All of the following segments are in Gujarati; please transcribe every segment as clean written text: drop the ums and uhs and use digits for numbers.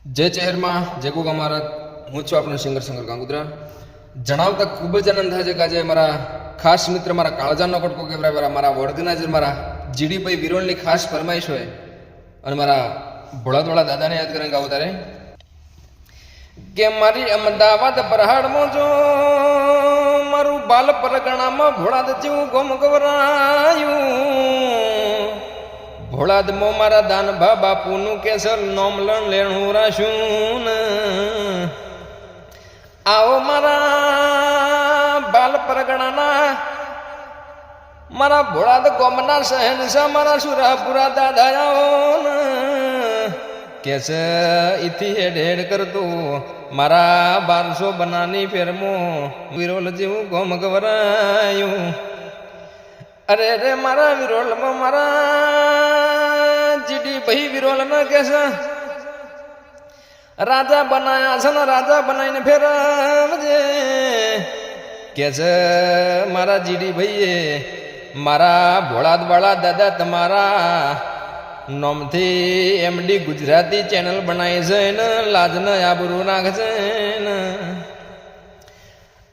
જય ચહેરમાં જય ગોગા મહારાજ, હું છું આપણો સિંગર શંકર ગાંગુદ્રા. જણાવતા ખૂબ જ આનંદ થાય છે કે આજે મારા ખાસ મિત્ર મારા કાળજાનો કટકો કેવરાય મારા વર્ગના જ મારા જીડીભાઈ વિરોલની ખાસ ફરમાઈશ હોય અને મારા ભોળાદોળા દાદાને યાદ કરીને ગાવું તારે કે મારી અમદાવાદ પરહાડમાં જો મારું બાલ પરગણામાં ભોળાદ જેવું ગોમ ગવરાયું. ભોળાદમો મારા દાનભા બાપુનું કેસર નોમલણ લેણું રાશું. આવો મારા બાલ પરગણાના મારા ભોળાદ ગોમના શહેનશાહ મારા સુરાપુરા દાદા આવો કેસ ઇથી હેડ હેડ કરતું મારા 1200 બનાની ફેરમો વિરોલ જેવું ગોમ ગવરાયું. અરે રે મારા વિરોલમાં મારા જીડીભાઈ વિરોલમાં કેસ રાજા બનાયા છે ને રાજા બનાવીને ફેરવજે કે છે મારા જીડીભાઈએ મારા ભોળાદ વાળા દાદા તમારા નોમથી એમડી ગુજરાતી ચેનલ બનાવી છે ને લાજને આબરૂ નાખશે ને.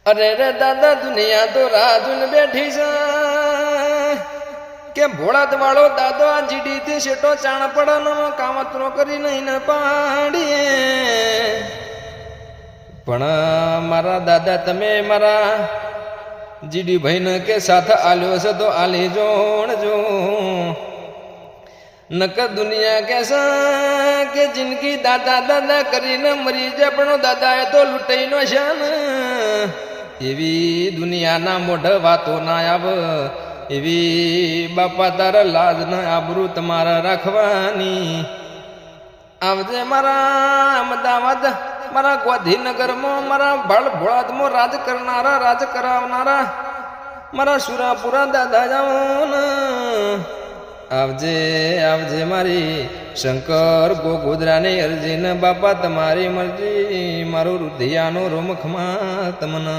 અરે રે દાદા દુનિયા તો રાજુને બેઠી છે કે ભોળાદ વાળો દાદો આ જીડી થી શેટો ચાણ પડવાનો કામતરો કરી નહીં પાડીએ. પણ મારા દાદા તમે મારા જીડીભાઈ ને કે સાથ આલ્યો છે તો આલી જોણજો. નક દુનિયા કેસે કે જિંદગી દાદા દાદા કરીને મરી જાય પણ દાદા એ તો લૂંટાઈ નો છે ને. એવી દુનિયાના મોઢ વાતો ના આવે, એવી બાપા તારા લાજ ને આબરૂ તમારા રાખવાની. આવજે મારા અમદાવાદ મારા ગાંધીનગરમાં મારા બાળ ભોળાદમાં રાજ કરનારા રાજ કરાવનારા મારા સુરાપુરા દાદા જાઓ ને. આવજે આવજે મારી શંકર ગોગોદરાની અરજી ને બાપા તમારી મરજી મારું રુધિયાનો રોમખમાં તમને.